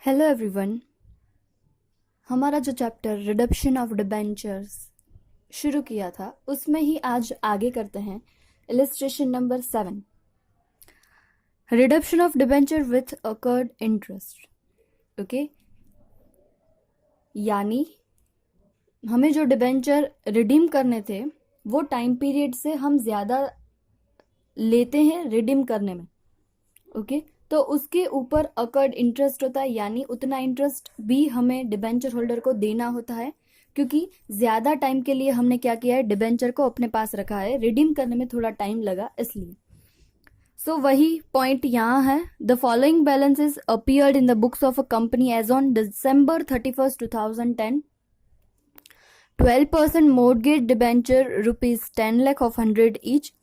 Hello everyone. हमारा जो chapter redemption of debentures शुरू किया था उसमें ही आज आगे करते हैं। Illustration number 7, redemption of debenture with occurred interest. Okay, यानी हमें जो डिबेंचर रिडीम करने थे वो टाइम पीरियड से हम ज़्यादा लेते हैं रिडीम करने में। ओके, तो उसके ऊपर अकर्ड इंटरेस्ट होता है, यानी उतना इंटरेस्ट भी हमें डिबेंचर होल्डर को देना होता है, क्योंकि ज़्यादा टाइम के लिए हमने क्या किया है, डिबेंचर को अपने पास रखा है, रिडीम करने में थोड़ा टाइम लगा इसलिए। सो वही पॉइंट यहाँ है। The following balances appeared in the books of a company as on December 31st, 2010. 12% mortgage debenture rupees 10 lakh of 100 each.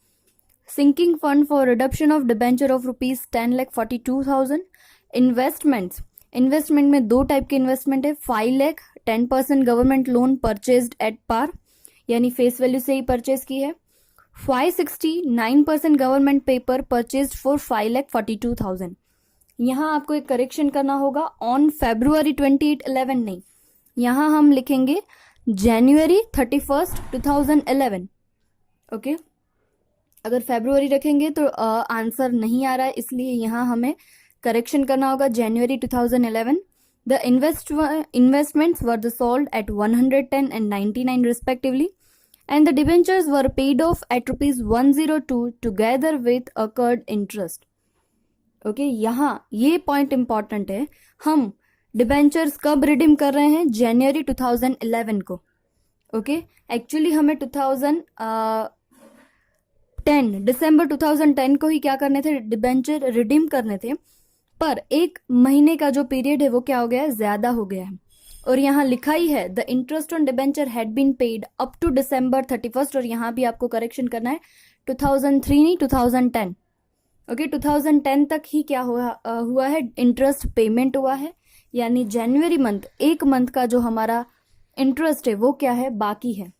Sinking fund for reduction of debenture of rupees 10,42,000. Investments, investment में दो type के investment है। 5 lakh 10% government loan purchased at par, यानी face value से ही purchase की है। 569% government paper purchased for 5,42,000। यहाँ आपको एक करेक्शन करना होगा, ऑन February 28, 11 नहीं, यहाँ हम लिखेंगे January 31st, 2011। ओके, अगर फेब्रुवरी रखेंगे तो आंसर नहीं आ रहा है, इसलिए यहाँ हमें करेक्शन करना होगा January 2011। The investments were the sold at 110 and 99 respectively, and the debentures were paid off at rupees 102 together with accrued interest. Okay, यहाँ ये पॉइंट इंपॉर्टेंट है। हम डिबेंचर्स कब रिडीम कर रहे हैं? January 2011 को। ओके, एक्चुअली हमें December 2010 को ही क्या करने थे, डिबेंचर रिडीम करने थे, पर एक महीने का जो पीरियड है वो क्या हो गया है, ज्यादा हो गया है। और यहाँ लिखा ही है the interest on debenture had been paid up to December 31st, और यहाँ भी आपको करेक्शन करना है 2003 नहीं 2010। ओके, 2010 तक ही क्या हुआ है, इंटरेस्ट पेमेंट हुआ है, यानी जनवरी मंथ, एक मंथ का जो हमारा इंटरेस्ट है वो क्या है, बाकी है।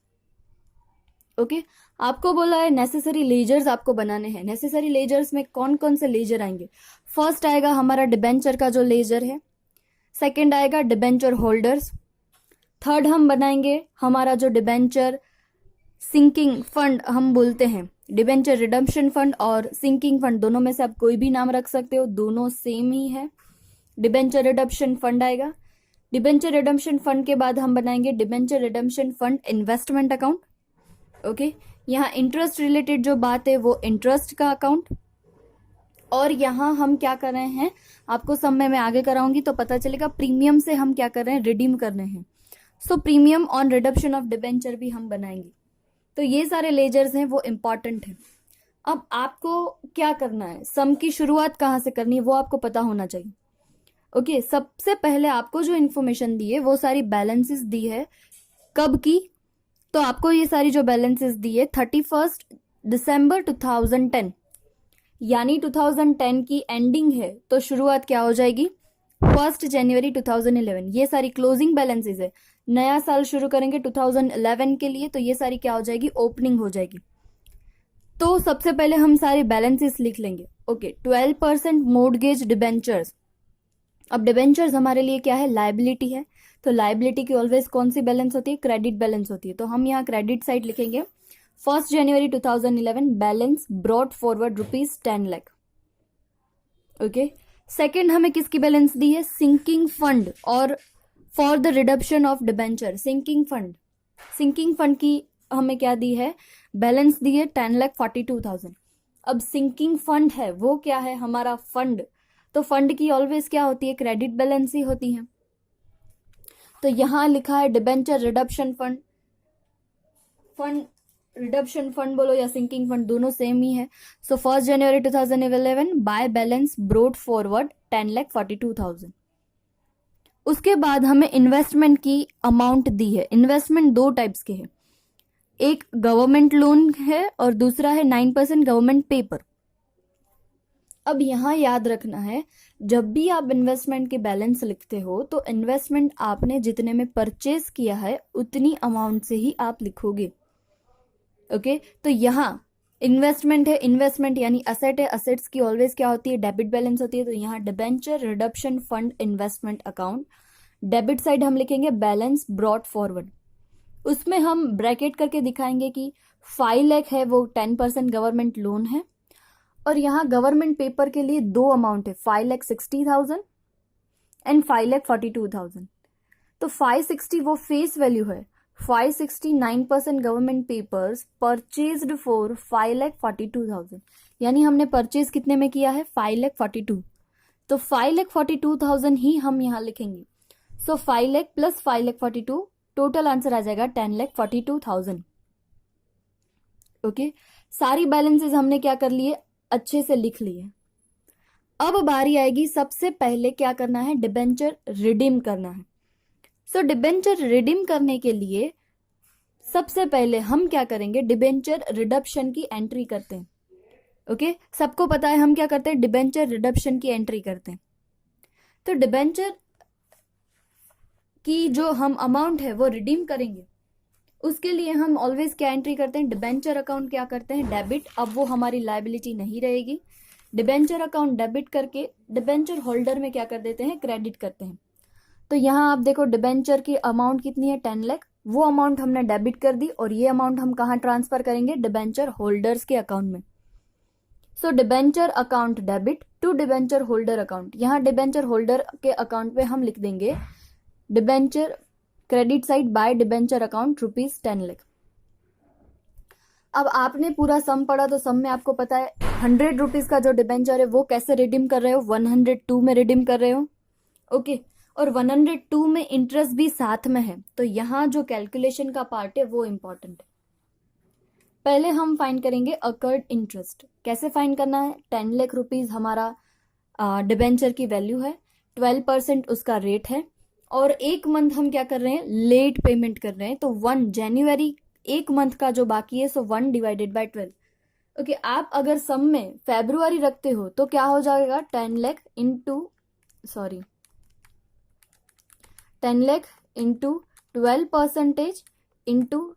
ओके, आपको बोला है नेसेसरी लेजर्स आपको बनाने हैं। नेसेसरी लेजर्स में कौन कौन से लेजर आएंगे? फर्स्ट आएगा हमारा डिबेंचर का जो लेजर है, सेकंड आएगा डिबेंचर होल्डर्स, थर्ड हम बनाएंगे हमारा जो डिबेंचर सिंकिंग फंड हम बोलते हैं, डिबेंचर रिडम्पशन फंड और सिंकिंग फंड दोनों में से आप कोई भी नाम रख सकते हो, दोनों सेम ही है। डिबेंचर रिडम्पशन फंड आएगा। डिबेंचर रिडम्पशन फंड के बाद हम बनाएंगे debenture redemption fund investment account. Okay, यहाँ इंटरेस्ट रिलेटेड जो बात है वो इंटरेस्ट का अकाउंट, और यहाँ हम क्या कर रहे हैं, आपको समय में आगे कराऊंगी तो पता चलेगा, प्रीमियम से हम क्या कर रहे हैं, रिडीम कर रहे हैं। सो premium on redemption of debenture भी हम बनाएंगे। तो ये सारे लेजर्स हैं वो इंपॉर्टेंट है। अब आपको क्या करना है, सम की शुरुआत कहाँ से करनी है वो आपको पता होना चाहिए। ओके, सबसे पहले आपको जो इन्फॉर्मेशन दी है वो सारी बैलेंसेस दी है, कब की? तो आपको ये सारी जो बैलेंसेस दी है 31st December 2010, यानी 2010 की एंडिंग है, तो शुरुआत क्या हो जाएगी, 1 January 2011। ये सारी क्लोजिंग बैलेंसेस है, नया साल शुरू करेंगे 2011 के लिए, तो ये सारी क्या हो जाएगी, ओपनिंग हो जाएगी। तो सबसे पहले हम सारे बैलेंसेस लिख लेंगे। Okay, 12% mortgage debentures. अब डिबेंचर्स हमारे लिए क्या है, लायबिलिटी है, तो लायबिलिटी की ऑलवेज कौन सी बैलेंस होती है, क्रेडिट बैलेंस होती है, तो हम यहाँ क्रेडिट साइड लिखेंगे। 1 January 2011 balance brought forward rupees 10 lakh. Okay, second हमें किसकी बैलेंस दी है, सिंकिंग फंड और for the redemption of debenture. Sinking fund की हमें क्या दी है, बैलेंस दी है 10,42,000। अब सिंकिंग फंड है वो क्या है, हमारा फंड, तो फंड की ऑलवेज क्या होती है, क्रेडिट बैलेंस ही होती है। तो यहां लिखा है debenture redemption fund, redemption fund बोलो या सिंकिंग फंड, दोनों सेम ही है। So 1 January 2011 by balance brought forward 10,42,000। उसके बाद हमें इन्वेस्टमेंट की अमाउंट दी है। इन्वेस्टमेंट दो टाइप्स के हैं, एक गवर्नमेंट लोन है और दूसरा है 9% गवर्नमेंट पेपर। अब यहाँ याद रखना है, जब भी आप इन्वेस्टमेंट के बैलेंस लिखते हो तो इन्वेस्टमेंट आपने जितने में परचेज किया है उतनी अमाउंट से ही आप लिखोगे। ओके, तो यहाँ इन्वेस्टमेंट है, इन्वेस्टमेंट यानी असेट है, असेट्स की ऑलवेज क्या होती है, डेबिट बैलेंस होती है। तो यहाँ debenture redemption fund investment account, debit side हम लिखेंगे बैलेंस ब्रॉट फॉरवर्ड, उसमें हम ब्रैकेट करके दिखाएंगे कि 5 लाख है वो 10% गवर्नमेंट लोन है, और यहाँ गवर्नमेंट पेपर के लिए दो अमाउंट है, 5,60,000 एंड 5,42,000। तो 560 वो फेस वैल्यू है, 569% गवर्नमेंट पेपर्स परचेज्ड फॉर 5,42,000, यानी हमने परचेज कितने में किया है, 5,42,000। तो 5,42,000 ही हम यहाँ लिखेंगे। सो 5 लाख प्लस 5,42,000, टोटल आंसर आ जाएगा 10,42,000। ओके, सारी बैलेंसेस हमने क्या कर लिए, अच्छे से लिख लिए। अब बारी आएगी सबसे पहले क्या करना है, डिबेंचर रिडीम करना है। सो डिबेंचर रिडीम करने के लिए सबसे पहले हम क्या करेंगे, डिबेंचर रिडम्पशन की एंट्री करते हैं। ओके, सबको पता है हम क्या करते हैं, डिबेंचर रिडम्पशन की एंट्री करते हैं। तो डिबेंचर की जो हम अमाउंट है वो रिडीम करेंगे, उसके लिए हम ऑलवेज क्या एंट्री करते हैं, डिबेंचर अकाउंट क्या करते हैं, डेबिट। अब वो हमारी लायबिलिटी नहीं रहेगी, डिबेंचर अकाउंट डेबिट करके डिबेंचर होल्डर में क्या कर देते हैं, क्रेडिट करते हैं। तो यहाँ आप देखो डिबेंचर की अमाउंट कितनी है, 10 लाख, वो अमाउंट हमने डेबिट कर दी, और ये अमाउंट हम कहाँ ट्रांसफर करेंगे, डिबेंचर होल्डर्स के अकाउंट में। So debenture account debit to debenture holder account, यहाँ डिबेंचर होल्डर के अकाउंट पे हम लिख देंगे debenture credit side by debenture account ₹10 lakh. अब आपने पूरा सम पढ़ा, तो सम में आपको पता है 100 रुपीज का जो डिबेंचर है वो कैसे रिडीम कर रहे हो, 102 में रिडीम कर रहे हो। ओके, और 102 में इंटरेस्ट भी साथ में है, तो यहाँ जो कैलकुलेशन का पार्ट है वो इंपॉर्टेंट है। पहले हम फाइंड करेंगे अकर्ड इंटरेस्ट। कैसे फाइंड करना है, 10 लाख रुपीज हमारा डिबेंचर की वैल्यू है, 12% उसका रेट है, और एक मंथ हम क्या कर रहे हैं, लेट पेमेंट कर रहे हैं। तो 1 जनवरी एक मंथ का जो बाकी है, सो 1 डिवाइडेड बाय 12। ओके, आप अगर सम में फेब्रुआरी रखते हो तो क्या हो जाएगा, 10 लाख इंटू 12% इंटू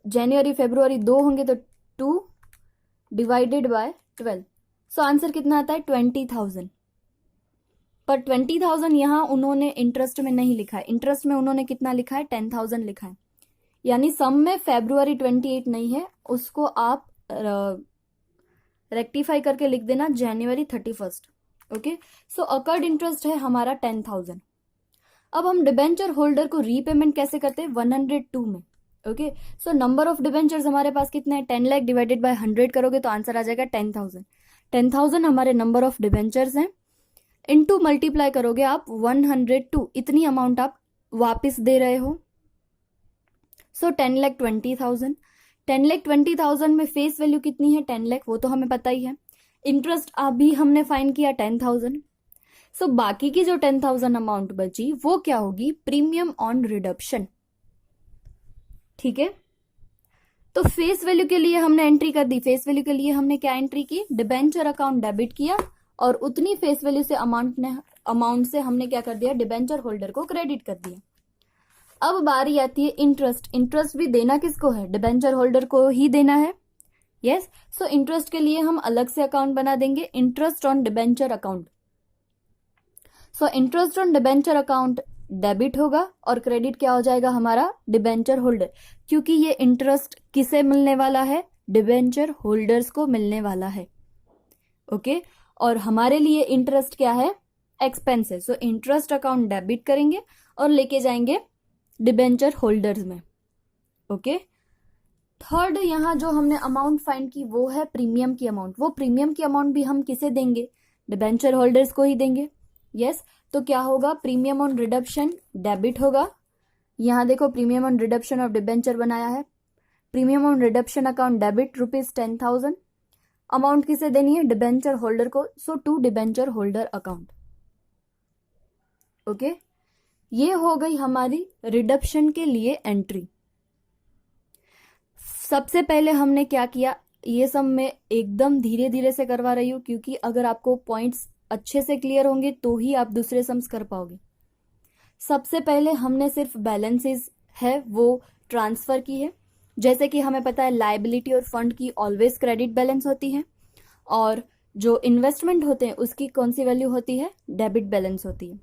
जनवरी फेब्रुआरी दो होंगे तो 2 डिवाइडेड बाय 12। सो आंसर कितना आता है, 20,000। पर 20,000 यहाँ उन्होंने इंटरेस्ट में नहीं लिखा है, इंटरेस्ट में उन्होंने कितना लिखा है, 10,000 लिखा है, यानी सम में फेब्रुआरी 28 नहीं है, उसको आप रेक्टिफाई करके लिख देना जनवरी 31। ओके, सो अकर्ड इंटरेस्ट है हमारा 10,000। अब हम डिबेंचर होल्डर को रीपेमेंट कैसे करते हैं, 102 में। Okay, so number of debentures हमारे पास कितने हैं, 10 लाख डिवाइडेड बाय 100 करोगे तो आंसर आ जाएगा 10,000। 10,000 हमारे नंबर ऑफ डिबेंचर्स हैं, इनटू मल्टीप्लाई करोगे आप 102, इतनी अमाउंट आप वापस दे रहे हो। सो 10,20,000, 10,20,000 में फेस वैल्यू कितनी है, 10 लाख, वो तो हमें पता ही है। इंटरेस्ट अभी हमने फाइंड किया 10,000। सो बाकी की जो 10,000 अमाउंट बची वो क्या होगी, प्रीमियम ऑन रिडम्पशन। ठीक है, तो फेस वैल्यू के लिए हमने एंट्री कर दी, फेस वैल्यू के लिए हमने क्या एंट्री की, डिबेंचर अकाउंट डेबिट किया, और उतनी फेस वैल्यू से अमाउंट से हमने क्या कर दिया, डिबेंचर होल्डर को क्रेडिट कर दिया। अब बारी आती है इंटरेस्ट। इंटरेस्ट भी देना किसको है, डिबेंचर होल्डर को ही देना है। यस, सो इंटरेस्ट के लिए हम अलग से अकाउंट बना देंगे, interest on debenture account. So interest on debenture account debit होगा, और क्रेडिट क्या हो जाएगा हमारा, डिबेंचर होल्डर, क्योंकि ये इंटरेस्ट किसे मिलने वाला है, डिबेंचर होल्डर्स को मिलने वाला है। ओके, और हमारे लिए इंटरेस्ट क्या है, एक्सपेंस है। सो इंटरेस्ट अकाउंट डेबिट करेंगे और लेके जाएंगे डिबेंचर होल्डर्स में। ओके, थर्ड यहाँ जो हमने अमाउंट फाइंड की वो है प्रीमियम की अमाउंट। वो प्रीमियम की अमाउंट भी हम किसे देंगे, डिबेंचर होल्डर्स को ही देंगे। यस, तो क्या होगा, प्रीमियम ऑन रिडम्पशन डेबिट होगा। यहाँ देखो premium on redemption of debenture बनाया है, premium on redemption account debit ₹10,000। Amount किसे देनी है, डिबेंचर होल्डर को, so to debenture holder account. Okay, ये हो गई हमारी रिडम्पशन के लिए एंट्री। सबसे पहले हमने क्या किया, ये सब मैं एकदम धीरे धीरे से करवा रही हूं, क्योंकि अगर आपको पॉइंट्स अच्छे से क्लियर होंगे तो ही आप दूसरे सम्स कर पाओगे। सबसे पहले हमने सिर्फ बैलेंसेस है वो ट्रांसफर की है, जैसे कि हमें पता है लायबिलिटी और फंड की ऑलवेज क्रेडिट बैलेंस होती है, और जो इन्वेस्टमेंट होते हैं उसकी कौन सी वैल्यू होती है, डेबिट बैलेंस होती है।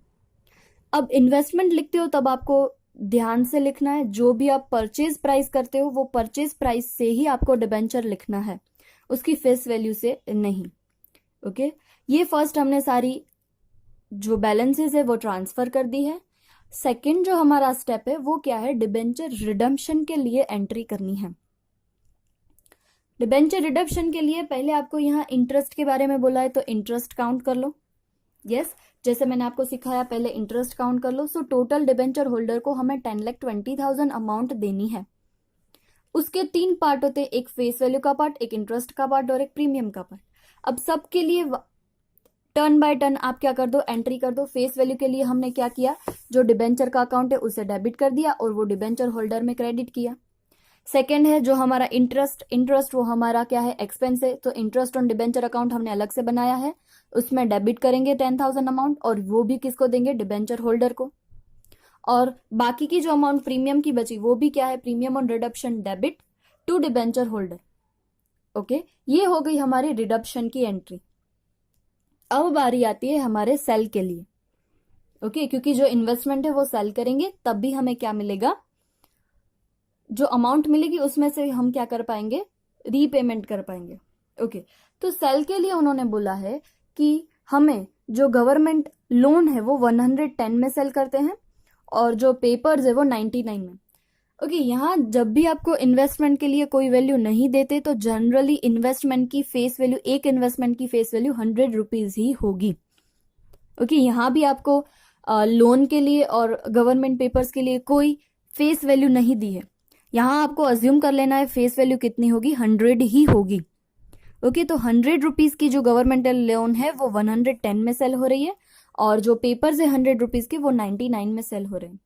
अब इन्वेस्टमेंट लिखते हो तब आपको ध्यान से लिखना है, जो भी आप परचेज प्राइस करते हो वो परचेज प्राइस से ही आपको डिबेंचर लिखना है, उसकी फेस वैल्यू से नहीं। ओके, ये फर्स्ट हमने सारी जो बैलेंसेस है वो ट्रांसफर कर दी है। सेकंड जो हमारा स्टेप है वो क्या है, डिबेंचर रिडम्पशन के लिए एंट्री करनी है। डिबेंचर रिडम्पशन के लिए पहले आपको यहाँ इंटरेस्ट के बारे में बोला है तो इंटरेस्ट काउंट कर लो। यस, जैसे मैंने आपको सिखाया पहले इंटरेस्ट काउंट कर लो। सो टोटल डिबेंचर होल्डर को हमें 10,20,000 अमाउंट देनी है। उसके 3 पार्ट होते हैं, एक फेस वैल्यू का पार्ट, एक इंटरेस्ट का पार्ट और एक प्रीमियम का पार्ट। अब सबके लिए टर्न बाय टर्न आप क्या कर दो, एंट्री कर दो। फेस वैल्यू के लिए हमने क्या किया, जो डिबेंचर का अकाउंट है उसे डेबिट कर दिया और वो डिबेंचर होल्डर में क्रेडिट किया। सेकेंड है जो हमारा इंटरेस्ट वो हमारा क्या है, एक्सपेंस है, तो इंटरेस्ट ऑन डिबेंचर अकाउंट हमने अलग से बनाया है, उसमें डेबिट करेंगे 10,000 अमाउंट, और वो भी किसको देंगे, डिबेंचर होल्डर को। और बाकी की जो अमाउंट प्रीमियम की बची वो भी क्या है, premium on redemption debit to debenture holder. Okay, ये हो गई हमारी रिडम्पशन की एंट्री। अब बारी आती है हमारे सेल के लिए। ओके, क्योंकि जो इन्वेस्टमेंट है वो सेल करेंगे तब भी हमें क्या मिलेगा, जो अमाउंट मिलेगी उसमें से हम क्या कर पाएंगे, रीपेमेंट कर पाएंगे। ओके, तो सेल के लिए उन्होंने बोला है कि हमें जो गवर्नमेंट लोन है वो 110 में सेल करते हैं और जो पेपर्स है वो 99 में। ओके, यहाँ जब भी आपको इन्वेस्टमेंट के लिए कोई वैल्यू नहीं देते तो जनरली इन्वेस्टमेंट की फेस वैल्यू, एक इन्वेस्टमेंट की फेस वैल्यू 100 रुपीज ही होगी। ओके, यहाँ भी आपको लोन के लिए और गवर्नमेंट पेपर्स के लिए कोई फेस वैल्यू नहीं दी है। यहाँ आपको अज्यूम कर लेना है फेस वैल्यू कितनी होगी, 100 ही होगी। ओके, तो 100 रुपीज की जो गवर्नमेंटल लोन है वो 110 में सेल हो रही है और जो पेपर्स है 100 रुपीज के वो 99 में सेल हो रहे हैं।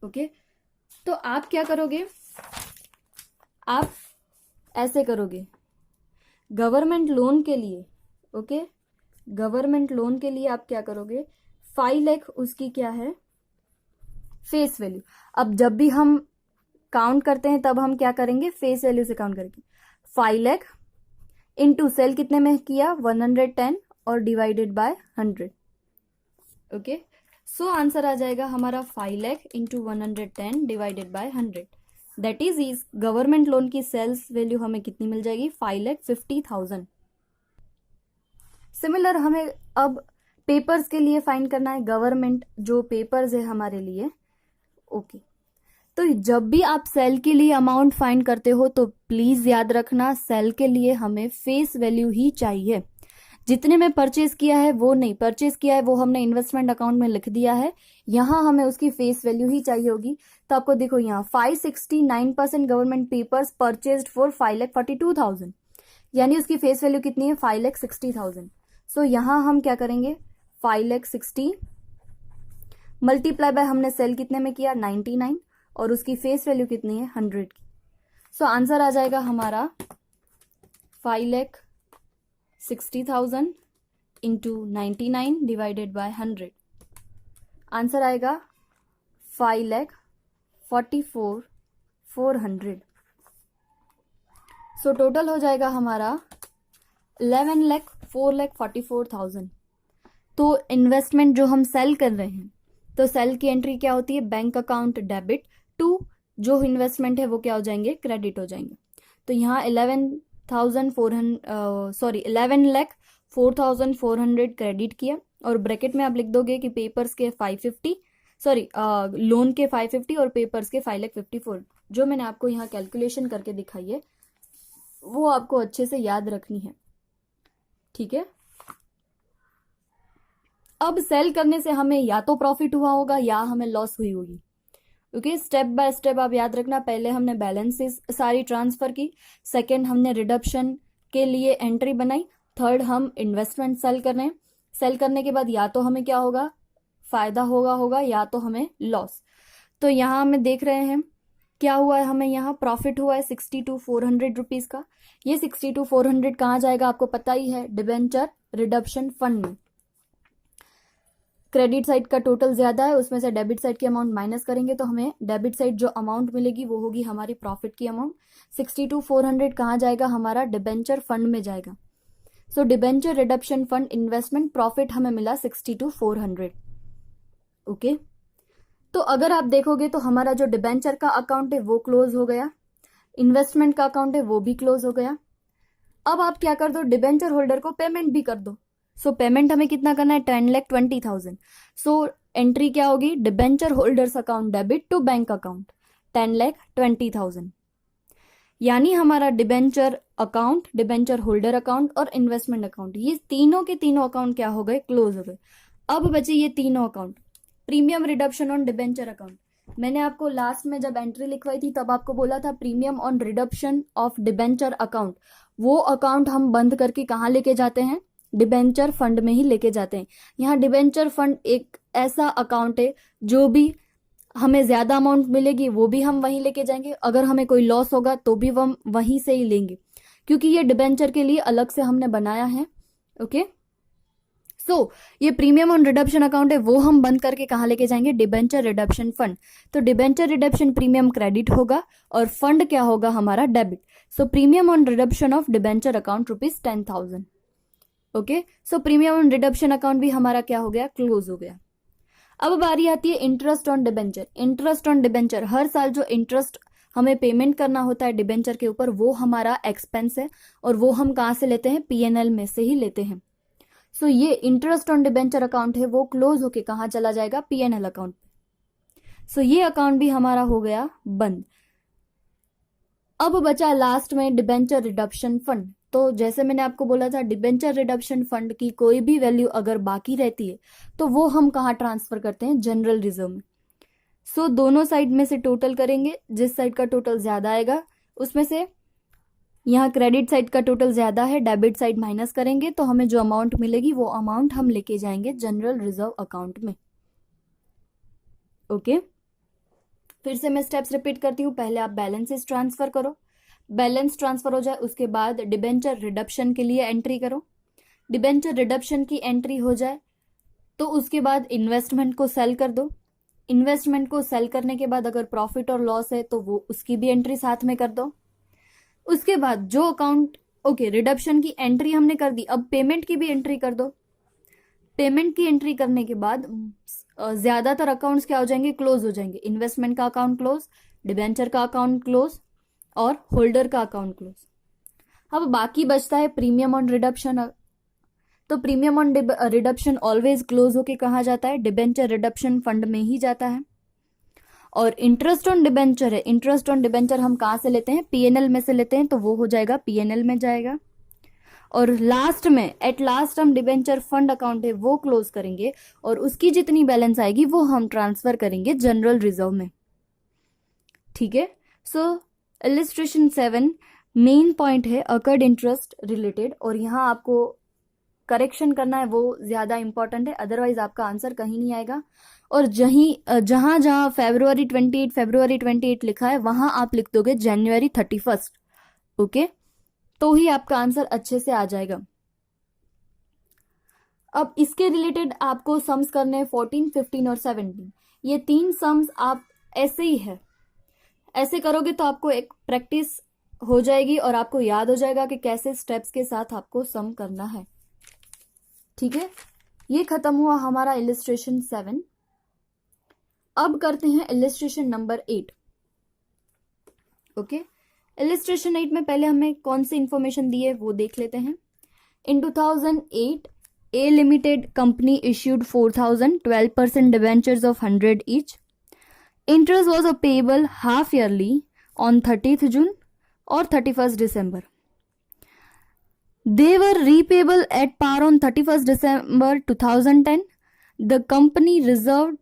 ओके, तो आप क्या करोगे, आप ऐसे करोगे, गवर्नमेंट लोन के लिए, ओके, गवर्नमेंट लोन के लिए आप क्या करोगे, 5 लाख उसकी क्या है, फेस वैल्यू। अब जब भी हम काउंट करते हैं तब हम क्या करेंगे, फेस वैल्यू से काउंट करेंगे। 5 लाख इनटू सेल कितने में किया, 110 और divided by 100। Okay, so answer आ जाएगा हमारा 5 lakh into 110 divided by 100। That is government loan की सेल्स वैल्यू हमें कितनी मिल जाएगी, 5,50,000। सिमिलर हमें अब पेपर्स के लिए फाइंड करना है, गवर्नमेंट जो पेपर्स है हमारे लिए। ओके, तो जब भी आप सेल के लिए अमाउंट फाइंड करते हो तो प्लीज याद रखना सेल के लिए हमें फेस वैल्यू ही चाहिए। जितने में परचेज किया है वो नहीं, परचेज किया है वो हमने इन्वेस्टमेंट अकाउंट में लिख दिया है, यहाँ हमें उसकी फेस वैल्यू ही चाहिए होगी। तो आपको देखो यहाँ 569% गवर्नमेंट पेपर्स परचेज्ड फॉर 5,42,000, यानी उसकी फेस वैल्यू कितनी है, 5,60,000। सो यहाँ हम क्या करेंगे, 5,60 मल्टीप्लाई बाय हमने सेल कितने में किया, 99, और उसकी फेस वैल्यू कितनी है, 100 की। सो आंसर आ जाएगा हमारा 5,60,000 इंटू 99 डिवाइडेड बाय 100। आंसर आएगा 5,44,400। सो टोटल हो जाएगा हमारा 11,04,44,000। तो इन्वेस्टमेंट जो हम सेल कर रहे हैं, तो सेल की एंट्री क्या होती है, बैंक अकाउंट डेबिट टू जो इन्वेस्टमेंट है वो क्या हो जाएंगे, क्रेडिट हो जाएंगे। तो यहाँ 11,04,400 क्रेडिट किया और ब्रैकेट में आप लिख दोगे कि पेपर्स के 550, लोन के 550 और पेपर्स के 5,54,000। जो मैंने आपको यहाँ कैलकुलेशन करके दिखाई है वो आपको अच्छे से याद रखनी है, ठीक है। अब सेल करने से हमें या तो प्रॉफिट हुआ होगा या हमें लॉस हुई होगी। ओके, स्टेप बाय स्टेप आप याद रखना, पहले हमने बैलेंसेस सारी ट्रांसफर की, सेकंड हमने रिडम्पशन के लिए एंट्री बनाई, थर्ड हम इन्वेस्टमेंट सेल कर रहे हैं। सेल करने के बाद या तो हमें क्या होगा, फायदा होगा या तो हमें लॉस। तो यहाँ हमें देख रहे हैं क्या हुआ है, हमें यहाँ प्रॉफिट हुआ है 62,400 रुपीज का। ये 62,400 कहाँ जाएगा आपको पता ही है, डिबेंचर रिडम्पशन फंड में। क्रेडिट साइड का टोटल ज्यादा है, उसमें से डेबिट साइड की अमाउंट माइनस करेंगे तो हमें डेबिट साइड जो अमाउंट मिलेगी वो होगी हमारी प्रॉफिट की अमाउंट। 62,400 कहाँ जाएगा, हमारा डिबेंचर फंड में जाएगा। सो debenture redemption fund investment profit हमें मिला 62,400। ओके, तो अगर आप देखोगे तो हमारा जो डिबेंचर का अकाउंट है वो क्लोज हो गया, इन्वेस्टमेंट का अकाउंट है वो भी क्लोज हो गया। अब आप क्या कर दो, डिबेंचर होल्डर को पेमेंट भी कर दो। सो पेमेंट हमें कितना करना है, 10,20,000। सो एंट्री क्या होगी, debenture holders account debit to bank account 10,20,000। यानी हमारा debenture account, debenture holder account और इन्वेस्टमेंट अकाउंट, ये तीनों के तीनों अकाउंट क्या हो गए, क्लोज हो गए। अब बचे ये तीनों account, premium redemption on debenture account. मैंने आपको लास्ट में जब एंट्री लिखवाई थी तब आपको बोला था premium on redemption of debenture account, वो अकाउंट हम बंद करके कहाँ लेके जाते हैं, डिबेंचर फंड में ही लेके जाते हैं। यहाँ डिबेंचर फंड एक ऐसा अकाउंट है जो भी हमें ज्यादा अमाउंट मिलेगी वो भी हम वहीं लेके जाएंगे, अगर हमें कोई लॉस होगा तो भी हम वहीं से ही लेंगे, क्योंकि ये डिबेंचर के लिए अलग से हमने बनाया है। ओके, सो ये प्रीमियम ऑन रिडम्पशन अकाउंट है वो हम बंद करके कहाँ लेके जाएंगे, डिबेंचर रिडम्पशन फंड। तो डिबेंचर रिडम्पशन प्रीमियम क्रेडिट होगा और फंड क्या होगा हमारा, debit. So premium on redemption of debenture account ₹10,000। Okay, so premium on redemption account भी हमारा क्या हो गया, क्लोज हो गया। अब बारी आती है interest on debenture. Interest on debenture, हर साल जो इंटरेस्ट हमें पेमेंट करना होता है डिबेंचर के ऊपर, वो हमारा एक्सपेंस है और वो हम कहाँ से लेते हैं, पीएनएल में से ही लेते हैं। सो ये इंटरेस्ट ऑन डिबेंचर अकाउंट है वो क्लोज होके कहाँ चला जाएगा, पीएनएल अकाउंट। सो ये अकाउंट भी हमारा हो गया बंद। अब बचा लास्ट में डिबेंचर रिडम्पशन फंड। तो जैसे मैंने आपको बोला था, डिबेंचर रिडम्पशन फंड की कोई भी वैल्यू अगर बाकी रहती है तो वो हम कहाँ ट्रांसफर करते हैं, जनरल रिजर्व में। सो दोनों साइड में से टोटल करेंगे, जिस साइड का टोटल ज्यादा आएगा उसमें से, यहाँ क्रेडिट साइड का टोटल ज्यादा है, डेबिट साइड माइनस करेंगे तो हमें जो अमाउंट मिलेगी वो अमाउंट हम लेके जाएंगे जनरल रिजर्व अकाउंट में। ओके, फिर से मैं स्टेप्स रिपीट करती हूँ। पहले आप बैलेंसेस ट्रांसफर करो, बैलेंस ट्रांसफर हो जाए उसके बाद डिबेंचर रिडम्पशन के लिए एंट्री करो। डिबेंचर रिडम्पशन की एंट्री हो जाए तो उसके बाद इन्वेस्टमेंट को सेल कर दो। इन्वेस्टमेंट को सेल करने के बाद अगर प्रॉफिट और लॉस है तो वो उसकी भी एंट्री साथ में कर दो। उसके बाद जो अकाउंट, ओके, रिडम्पशन की एंट्री हमने कर दी, अब पेमेंट की भी एंट्री कर दो। पेमेंट की एंट्री करने के बाद ज्यादातर अकाउंट्स क्या हो जाएंगे, क्लोज हो जाएंगे। इन्वेस्टमेंट का अकाउंट क्लोज, डिबेंचर का अकाउंट क्लोज और होल्डर का अकाउंट क्लोज। अब बाकी बचता है प्रीमियम ऑन रिडम्पशन। तो premium on redemption always close होके कहाँ जाता है, डिबेंचर रिडम्पशन फंड में ही जाता है। और इंटरेस्ट ऑन डिबेंचर है, इंटरेस्ट ऑन डिबेंचर हम कहाँ से लेते हैं, पीएनएल में से लेते हैं, तो वो हो जाएगा पीएनएल में जाएगा। और लास्ट में, एट लास्ट हम डिबेंचर फंड अकाउंट है वो क्लोज करेंगे और उसकी जितनी बैलेंस आएगी वो हम ट्रांसफर करेंगे जनरल रिजर्व में। ठीक है, सो इलिस्ट्रेशन 7 मेन पॉइंट है अकर्ड इंटरेस्ट रिलेटेड, और यहाँ आपको करेक्शन करना है वो ज्यादा इंपॉर्टेंट है, अदरवाइज आपका आंसर कहीं नहीं आएगा। और जहां जहां फेब्रुअरी 28 लिखा है वहां आप लिख दोगे जनवरी 31। ओके, तो ही आपका आंसर अच्छे से आ जाएगा। अब इसके रिलेटेड आपको सम्स करने हैं 14, 15 और 17। ये 3 सम्स आप ऐसे ही है, ऐसे करोगे तो आपको एक प्रैक्टिस हो जाएगी और आपको याद हो जाएगा कि कैसे स्टेप्स के साथ आपको सम करना है। ठीक है, ये खत्म हुआ हमारा इलिस्ट्रेशन 7। अब करते हैं इलिस्ट्रेशन नंबर 8। ओके, इलिस्ट्रेशन 8 में पहले हमें कौन सी इंफॉर्मेशन दी है वो देख लेते हैं। इन 2008 A Limited company issued 4,000 12% debentures of 100 each. Interest was payable half yearly on 30th June or 31st December. They were repayable at par on 31st December 2010. The company reserved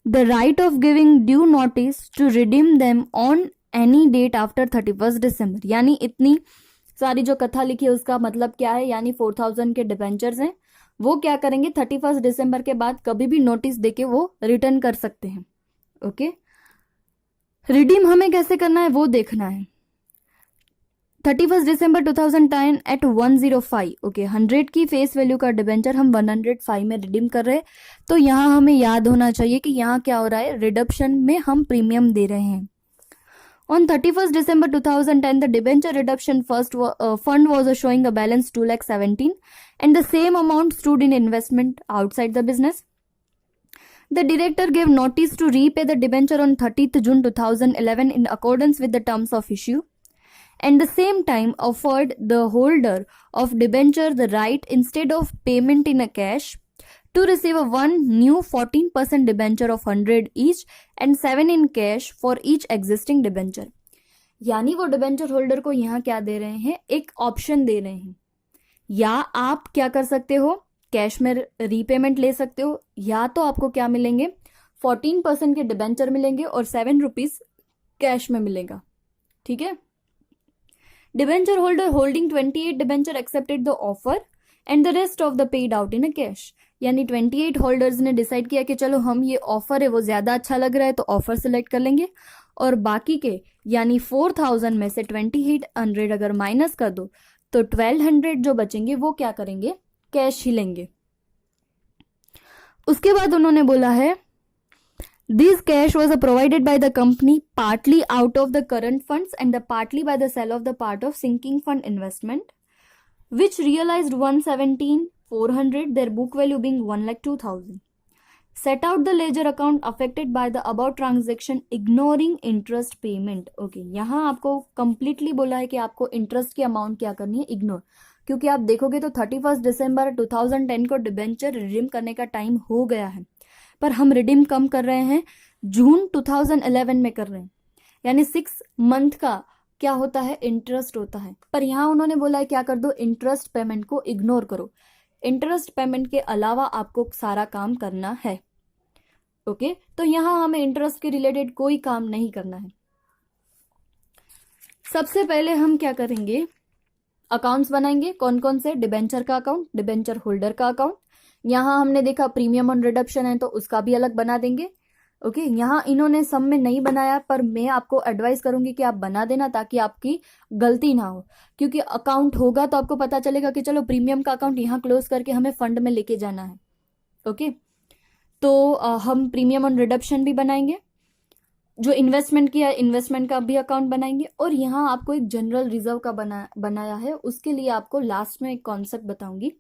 the right of giving due notice to redeem them on any date after 31st December. यानी इतनी सारी जो कथा लिखी है उसका मतलब क्या है, यानी 4,000 के डिबेंचर्स हैं वो क्या करेंगे 31 दिसंबर के बाद कभी भी नोटिस देके वो रिटर्न कर सकते हैं। ओके, रिडीम हमें कैसे करना है वो देखना है। 31 दिसंबर 2010 एट 105, ओके 100 की फेस वैल्यू का डिबेंचर हम 105 में रिडीम कर रहे हैं। तो यहाँ हमें याद होना चाहिए कि यहाँ क्या हो रहा है, रिडक्शन में हम प्रीमियम दे रहे हैं। On 31st December 2010, the debenture redemption fund was showing a balance 2,17,000 and the same amount stood in investment outside the business. The director gave notice to repay the debenture on 30th June 2011 in accordance with the terms of issue, and the same time offered the holder of debenture the right, instead of payment in a cash, to receive one new 14% debenture of 100 each and 7 in cash for each existing debenture. यानी वो debenture holder को यहाँ क्या दे रहे हैं, एक option दे रहे हैं, या आप क्या कर सकते हो, कैश में रीपेमेंट ले सकते हो, या तो आपको क्या मिलेंगे, 14% के डिबेंचर मिलेंगे और 7 रुपीज कैश में मिलेगा। ठीक है। Debenture holder holding 28 debenture accepted the offer and the rest of the paid out in a cash. यानी 28 होल्डर्स ने डिसाइड किया कि चलो हम ये ऑफर है वो ज्यादा अच्छा लग रहा है तो ऑफर सिलेक्ट कर लेंगे, और बाकी के यानी 4000 में से 2800 अगर माइनस कर दो तो 1200 जो बचेंगे वो क्या करेंगे, कैश ही लेंगे। उसके बाद उन्होंने बोला है this cash was provided by the company partly out of the current funds and partly by the sale of the part of sinking fund investment which realized 117,400, their book value being 1,02,000. Set out the ledger account affected by the above transaction ignoring interest payment. Okay, यहाँ आपको completely बोला है कि आपको interest की amount क्या करनी है, ignore, क्योंकि आप देखोगे तो 31 दिसंबर 2010 को डिबेंचर रिडीम करने का टाइम हो गया है, पर हम रिडीम कम कर रहे हैं, जून 2011 में कर रहे हैं, यानी 6 मंथ का क्या होता है, इंटरेस्ट होता है। पर यहाँ उन्होंने बोला है क्या कर दो, इंटरेस्ट पेमेंट को इग्नोर करो, इंटरेस्ट पेमेंट के अलावा आपको सारा काम करना है। ओके, तो यहाँ हमें इंटरेस्ट के रिलेटेड कोई काम नहीं करना है। सबसे पहले हम क्या करेंगे, अकाउंट्स बनाएंगे। कौन कौन से, डिबेंचर का अकाउंट, डिबेंचर होल्डर का अकाउंट, यहाँ हमने देखा प्रीमियम ऑन रिडक्शन है तो उसका भी अलग बना देंगे। ओके, यहाँ इन्होंने सब में नहीं बनाया, पर मैं आपको एडवाइस करूंगी कि आप बना देना ताकि आपकी गलती ना हो, क्योंकि अकाउंट होगा तो आपको पता चलेगा कि चलो प्रीमियम का अकाउंट यहाँ क्लोज करके हमें फंड में लेके जाना है। ओके, तो हम प्रीमियम ऑन रिडक्शन भी बनाएंगे, जो इन्वेस्टमेंट किया इन्वेस्टमेंट का भी अकाउंट बनाएंगे, और यहाँ आपको एक जनरल रिजर्व का बनाया है, उसके लिए आपको लास्ट में एक कॉन्सेप्ट बताऊंगी।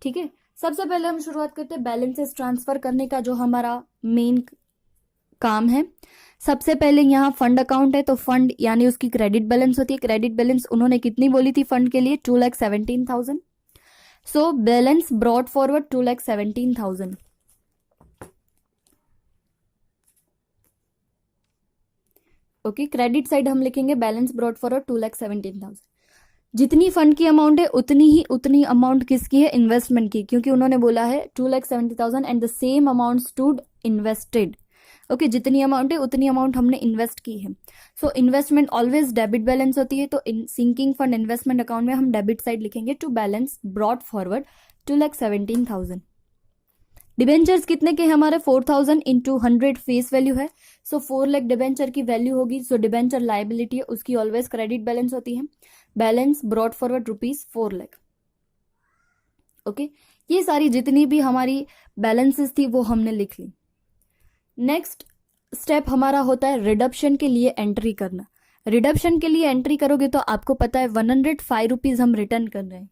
ठीक है, सबसे पहले हम शुरुआत करते हैं बैलेंसेस ट्रांसफर करने का, जो हमारा मेन काम है। सबसे पहले यहाँ फंड अकाउंट है, तो फंड यानी उसकी क्रेडिट बैलेंस होती है। क्रेडिट बैलेंस उन्होंने कितनी बोली थी फंड के लिए, 2,17,000। So balance brought forward 2,17,000। Okay, credit side हम लिखेंगे बैलेंस ब्रॉट फॉरवर्ड 2,17,000। जितनी फंड की अमाउंट है उतनी अमाउंट किसकी है, इन्वेस्टमेंट की, क्योंकि उन्होंने बोला है 2,70,000 and the same amount stood invested. Okay, जितनी अमाउंट है उतनी अमाउंट हमने इन्वेस्ट की है। So investment always debit balance होती है, तो सिंकिंग फंड इन्वेस्टमेंट अकाउंट में हम डेबिट साइड लिखेंगे to balance brought forward 2,17,000। Debentures कितने के हमारे, 4,000 इंटू 100 फेस वैल्यू है, सो 4 लाख डिबेंचर की वैल्यू होगी। सो डिबेंचर लाइबिलिटी है, उसकी ऑलवेज क्रेडिट बैलेंस होती है। Balance brought forward ₹4 lakh. Okay, ये सारी जितनी भी हमारी बैलेंसेस थी वो हमने लिख ली। नेक्स्ट स्टेप हमारा होता है रिडक्शन के लिए एंट्री करना। रिडक्शन के लिए एंट्री करोगे तो आपको पता है 105 रुपीज हम रिटर्न कर रहे हैं।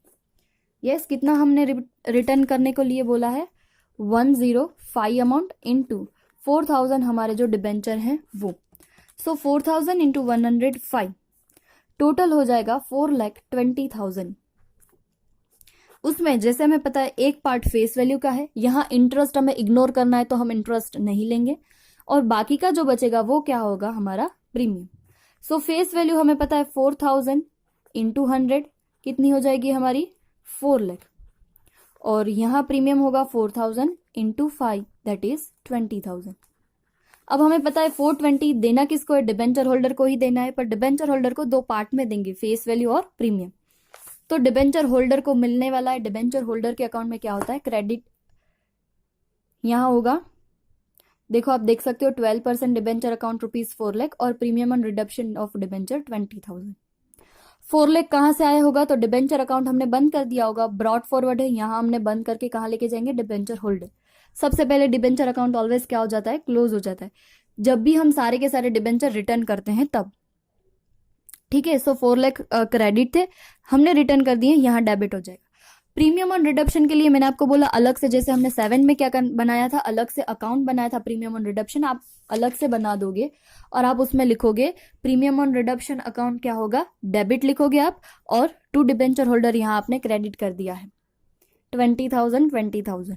यस, कितना हमने रिटर्न करने को लिए बोला है, 105 अमाउंट इंटू 4,000 हमारे जो डिबेंचर हैं वो। सो 4,000 इंटू 105 टोटल हो जाएगा 4,20,000। उसमें जैसे हमें पता है एक पार्ट फेस वैल्यू का है, यहाँ इंटरेस्ट हमें इग्नोर करना है तो हम इंटरेस्ट नहीं लेंगे, और बाकी का जो बचेगा वो क्या होगा, हमारा प्रीमियम। सो फेस वैल्यू हमें पता है 4,000 इंटू 100 कितनी हो जाएगी हमारी, 4 लाख, और यहाँ प्रीमियम होगा 4,000 इंटू 5 दैट इज 20,000। अब हमें पता है 420 देना किसको है, डिबेंचर होल्डर को ही देना है, पर डिबेंचर होल्डर को 2 पार्ट में देंगे, फेस वैल्यू और प्रीमियम। तो डिबेंचर होल्डर को मिलने वाला है, डिबेंचर होल्डर के अकाउंट में क्या होता है, क्रेडिट यहां होगा, देखो आप देख सकते हो 12% डिबेंचर अकाउंट ₹4 लाख और premium on reduction of debenture 20,000। 4 lakh कहाँ से आया होगा, तो डिबेंचर अकाउंट हमने बंद कर दिया होगा, ब्रॉड फॉरवर्ड है, यहाँ हमने बंद करके कहाँ लेके जाएंगे, डिबेंचर होल्डर। सबसे पहले डिबेंचर अकाउंट ऑलवेज क्या हो जाता है, क्लोज हो जाता है, जब भी हम सारे के सारे डिबेंचर रिटर्न करते हैं तब। ठीक है, सो 4 लाख क्रेडिट थे, हमने रिटर्न कर दिए, यहाँ डेबिट हो जाएगा। प्रीमियम ऑन रिडक्शन के लिए मैंने आपको बोला अलग से, जैसे हमने 7 में क्या बनाया था, अलग से अकाउंट बनाया था प्रीमियम ऑन रिडक्शन, आप अलग से बना दोगे और आप उसमें लिखोगे प्रीमियम ऑन रिडक्शन अकाउंट क्या होगा, डेबिट लिखोगे आप, और टू डिबेंचर होल्डर यहाँ आपने क्रेडिट कर दिया है 20,000।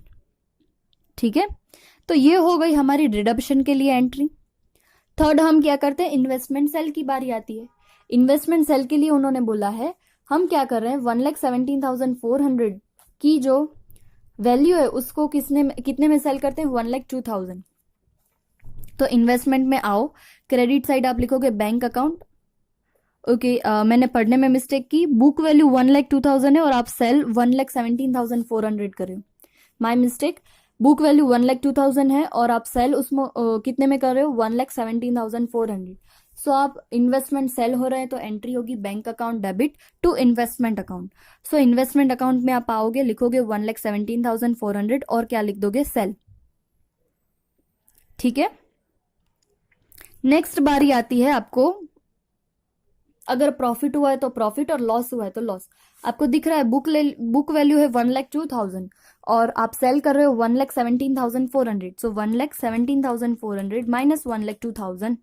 ठीक है, तो ये हो गई हमारी रिडक्शन के लिए एंट्री। थर्ड हम क्या करते हैं, इन्वेस्टमेंट सेल की बारी आती है। इन्वेस्टमेंट सेल के लिए उन्होंने बोला है हम क्या कर रहे हैं, 1,17,400 की जो वैल्यू है उसको कितने में सेल करते हैं, 1,02,000। तो इन्वेस्टमेंट में आओ, क्रेडिट साइड आप लिखोगे बैंक अकाउंट। ओके, मैंने पढ़ने में मिस्टेक की, बुक वैल्यू 1,02,000 है और आप सेल 1,17,400 कर रहे हो, माई मिस्टेक। बुक वैल्यू 1,02,000 है और आप सेल उसमें कितने में कर रहे हो, 1,17,400। सो आप इन्वेस्टमेंट सेल हो रहे हैं तो एंट्री होगी bank account debit to investment account. So investment account में आप आओगे, लिखोगे 1,17,400 और क्या लिख दोगे, सेल। ठीक है, नेक्स्ट बारी आती है आपको, अगर प्रॉफिट हुआ है तो प्रॉफिट और लॉस हुआ है तो लॉस। आपको दिख रहा है बुक वैल्यू है 1,02,000 और आप सेल कर रहे हो 1,17,400। सो 1,17,400 माइनस 1,02,000,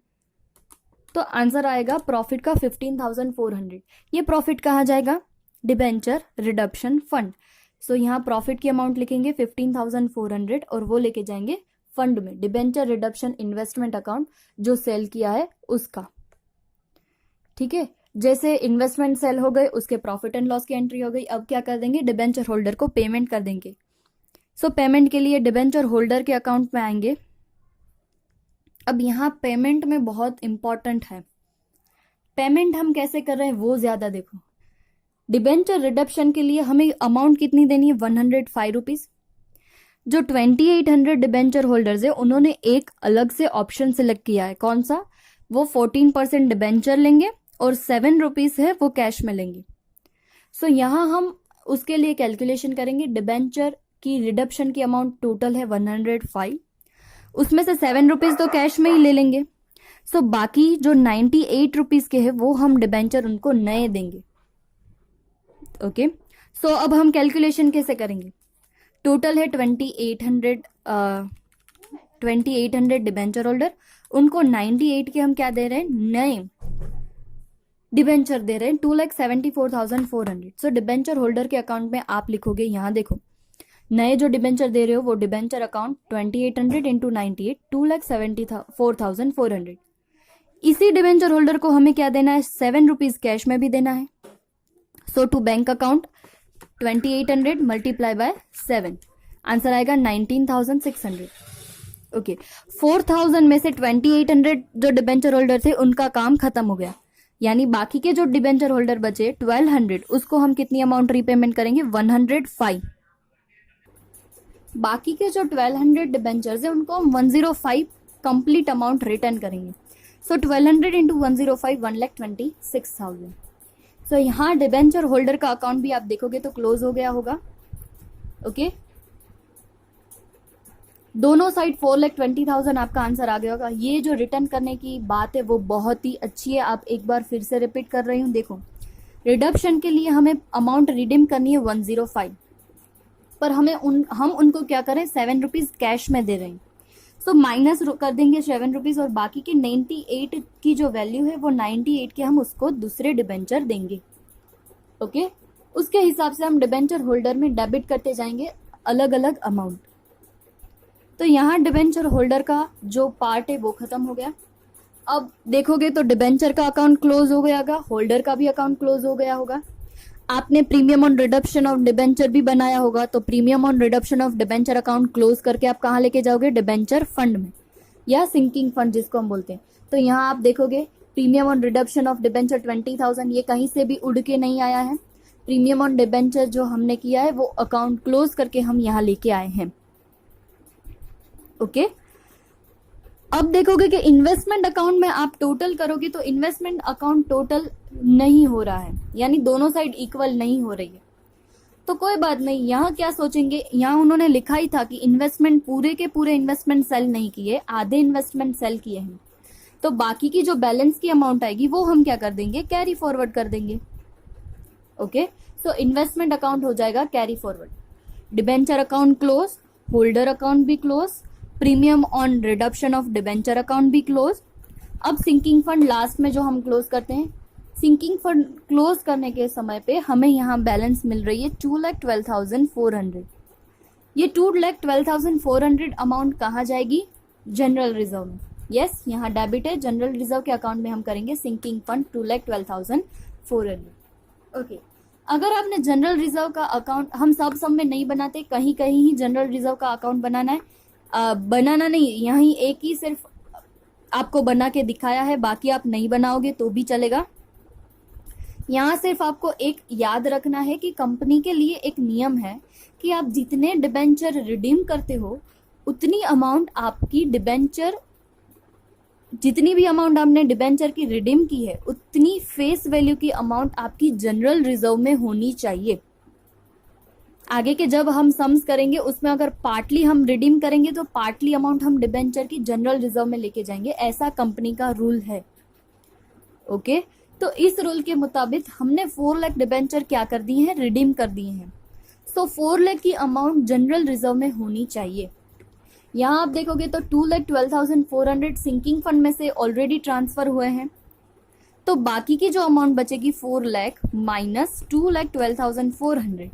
तो आंसर आएगा प्रॉफिट का 15,400। ये प्रॉफिट कहाँ जाएगा, डिबेंचर रिडक्शन फंड। सो यहाँ प्रॉफिट की अमाउंट लिखेंगे 15,400 और वो लेके जाएंगे फंड में, डिबेंचर रिडक्शन इन्वेस्टमेंट अकाउंट जो सेल किया है उसका। ठीक है, जैसे इन्वेस्टमेंट सेल हो गए, उसके प्रॉफिट एंड लॉस की एंट्री हो गई। अब क्या कर देंगे, डिबेंचर होल्डर को पेमेंट कर देंगे। सो पेमेंट के लिए डिबेंचर होल्डर के अकाउंट में आएंगे। अब यहाँ पेमेंट में बहुत इंपॉर्टेंट है, पेमेंट हम कैसे कर रहे हैं वो ज्यादा देखो। डिबेंचर रिडक्शन के लिए हमें अमाउंट कितनी देनी है, 105 रुपीज। जो 2,800 डिबेंचर होल्डर्स है उन्होंने एक अलग से ऑप्शन सिलेक्ट किया है, कौन सा, वो 14% डिबेंचर लेंगे और 7 रुपीज है वो कैश में लेंगे। सो यहाँ हम उसके लिए कैलकुलेशन करेंगे, डिबेंचर की रिडक्शन की अमाउंट टोटल है 105, उसमें से 7 रुपीज तो कैश में ही ले लेंगे। सो बाकी जो 98 रुपीज के है वो हम डिबेंचर उनको नए देंगे। ओके, सो अब हम कैलकुलेशन कैसे करेंगे, टोटल है 2,800 डिबेंचर होल्डर, उनको 98 के हम क्या दे रहे हैं, नए डिबेंचर दे रहे हैं 2,74,400। सो डिबेंचर होल्डर के अकाउंट में आप लिखोगे, यहाँ देखो नए जो डिबेंचर दे रहे हो वो डिबेंचर अकाउंट 2,800 इंटू 98, 2,74,400। इसी डिबेंचर होल्डर को हमें क्या देना है, 7 रुपीज कैश में भी देना है। So to bank account 2,800 multiply by 7, answer आएगा 19,600। ओके, 4,000 में से 2,800 जो डिबेंचर होल्डर थे उनका काम खत्म हो गया, यानी बाकी के जो डिबेंचर होल्डर बचे 1,200, उसको हम कितनी अमाउंट रीपेमेंट करेंगे, 105। बाकी के जो 1,200 डिबेंचर्स है उनको हम 105 कंप्लीट अमाउंट रिटर्न करेंगे। सो 1,200 इंटू 105, 1,26,000। सो यहाँ डिबेंचर होल्डर का अकाउंट भी आप देखोगे तो क्लोज हो गया होगा। ओके, दोनों साइड 4,20,000 आपका आंसर आ गया होगा। ये जो रिटर्न करने की बात है वो बहुत ही अच्छी है, आप एक बार फिर से रिपीट कर रही हूँ। देखो, रिडक्शन के लिए हमें अमाउंट रिडीम करनी है 105, पर हम उनको क्या करें, 7 रुपीज कैश में दे रहे हैं। सो माइनस कर देंगे 7 रुपीज और बाकी के 98 की जो वैल्यू है वो 98 के हम उसको दूसरे डिबेंचर देंगे। ओके, उसके हिसाब से हम डिबेंचर होल्डर में डेबिट करते जाएंगे अलग अलग अमाउंट। तो यहाँ डिबेंचर होल्डर का जो पार्ट है वो खत्म हो गया। अब देखोगे तो डिबेंचर का अकाउंट क्लोज हो गया होगा, होल्डर का भी अकाउंट क्लोज हो गया होगा। आपने premium on reduction of debenture भी बनाया होगा, तो premium on reduction of debenture account close करके आप कहाँ लेके जाओगे, डिबेंचर फंड में, या सिंकिंग फंड जिसको हम बोलते हैं। तो यहाँ आप देखोगे premium on reduction of debenture 20,000, ये कहीं से भी उड़ के नहीं आया है। प्रीमियम ऑन डिबेंचर जो हमने किया है वो अकाउंट क्लोज करके हम यहाँ लेके आए हैं। ओके, अब देखोगे कि इन्वेस्टमेंट अकाउंट में आप टोटल करोगे तो इन्वेस्टमेंट अकाउंट टोटल नहीं हो रहा है, यानी दोनों साइड इक्वल नहीं हो रही है। तो कोई बात नहीं, यहाँ क्या सोचेंगे, यहाँ उन्होंने लिखा ही था कि इन्वेस्टमेंट पूरे के पूरे इन्वेस्टमेंट सेल नहीं किए, आधे इन्वेस्टमेंट सेल किए हैं, तो बाकी की जो बैलेंस की अमाउंट आएगी वो हम क्या कर देंगे, कैरी फॉरवर्ड कर देंगे। ओके, सो इन्वेस्टमेंट अकाउंट हो जाएगा carry forward, debenture account close, holder account भी close, premium on reduction of debenture account भी क्लोज। अब सिंकिंग फंड लास्ट में जो हम क्लोज करते हैं, सिंकिंग फंड क्लोज करने के समय पे हमें यहाँ बैलेंस मिल रही है 2,12,400। ये 2,12,400 अमाउंट कहाँ जाएगी, जनरल रिजर्व में। यस, यहाँ डेबिट है, जनरल रिजर्व के अकाउंट में हम करेंगे सिंकिंग फंड 2,12,400। ओके, अगर आपने जनरल रिजर्व का अकाउंट, हम सब में नहीं बनाते, कहीं कहीं ही जनरल रिजर्व का अकाउंट बनाना है, बनाना नहीं, यहीं एक ही सिर्फ आपको बना के दिखाया है, बाकी आप नहीं बनाओगे तो भी चलेगा। यहाँ सिर्फ आपको एक याद रखना है कि कंपनी के लिए एक नियम है कि आप जितने डिबेंचर रिडीम करते हो उतनी अमाउंट आपकी डिबेंचर, जितनी भी अमाउंट आपने डिबेंचर की रिडीम की है उतनी फेस वैल्यू की अमाउंट आपकी जनरल रिजर्व में होनी चाहिए। आगे के जब हम सम्स करेंगे उसमें अगर पार्टली हम रिडीम करेंगे तो पार्टली अमाउंट हम डिबेंचर की जनरल रिजर्व में लेके जाएंगे, ऐसा कंपनी का रूल है। ओके, तो इस रूल के मुताबिक हमने 4 लाख डिबेंचर क्या कर दिए हैं, रिडीम कर दिए हैं। सो 4 लाख की अमाउंट जनरल रिजर्व में होनी चाहिए। यहाँ आप देखोगे तो 2,12,400 सिंकिंग फंड में से ऑलरेडी ट्रांसफर हुए हैं, तो बाकी की जो अमाउंट बचेगी 4 लाख माइनस 2,12,400,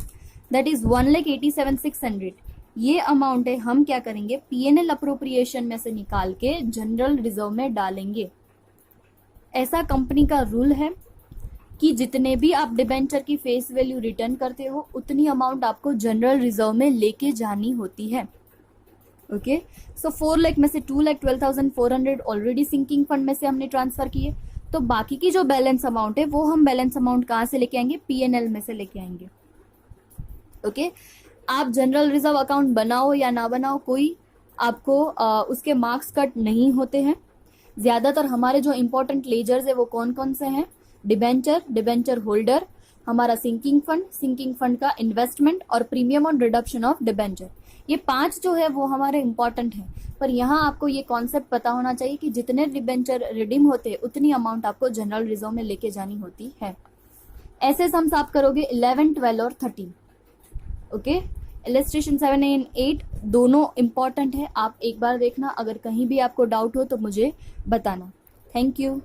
दैट इज 1,87,600। ये अमाउंट है, हम क्या करेंगे, पीएनएल अप्रोप्रिएशन में से निकाल के जनरल रिजर्व में डालेंगे। ऐसा कंपनी का रूल है कि जितने भी आप डिबेंचर की फेस वैल्यू रिटर्न करते हो उतनी अमाउंट आपको जनरल रिजर्व में लेके जानी होती है। ओके, सो 4 लाख में से 2,12,400 ऑलरेडी सिंकिंग फंड में से हमने ट्रांसफर किए, तो बाकी की जो बैलेंस अमाउंट है वो हम बैलेंस अमाउंट कहाँ से लेके आएंगे, पीएनएल में से लेके आएंगे। ओके, आप जनरल रिजर्व अकाउंट बनाओ या ना बनाओ, कोई आपको उसके मार्क्स कट नहीं होते हैं। ज्यादातर हमारे जो इंपॉर्टेंट लेजर्स है वो कौन कौन से हैं, डिबेंचर, डिबेंचर होल्डर, हमारा सिंकिंग फंड का इन्वेस्टमेंट और premium on reduction of debenture, ये 5 जो है वो हमारे इंपॉर्टेंट हैं। पर यहाँ आपको ये कॉन्सेप्ट पता होना चाहिए कि जितने डिबेंचर रिडीम होते हैं उतनी अमाउंट आपको जनरल रिजर्व में लेके जानी होती है। ऐसे सम्स आप करोगे 11, 12 और 13। ओके, इलस्ट्रेशन 7 एंड 8 दोनों इंपॉर्टेंट है, आप एक बार देखना, अगर कहीं भी आपको डाउट हो तो मुझे बताना। Thank you.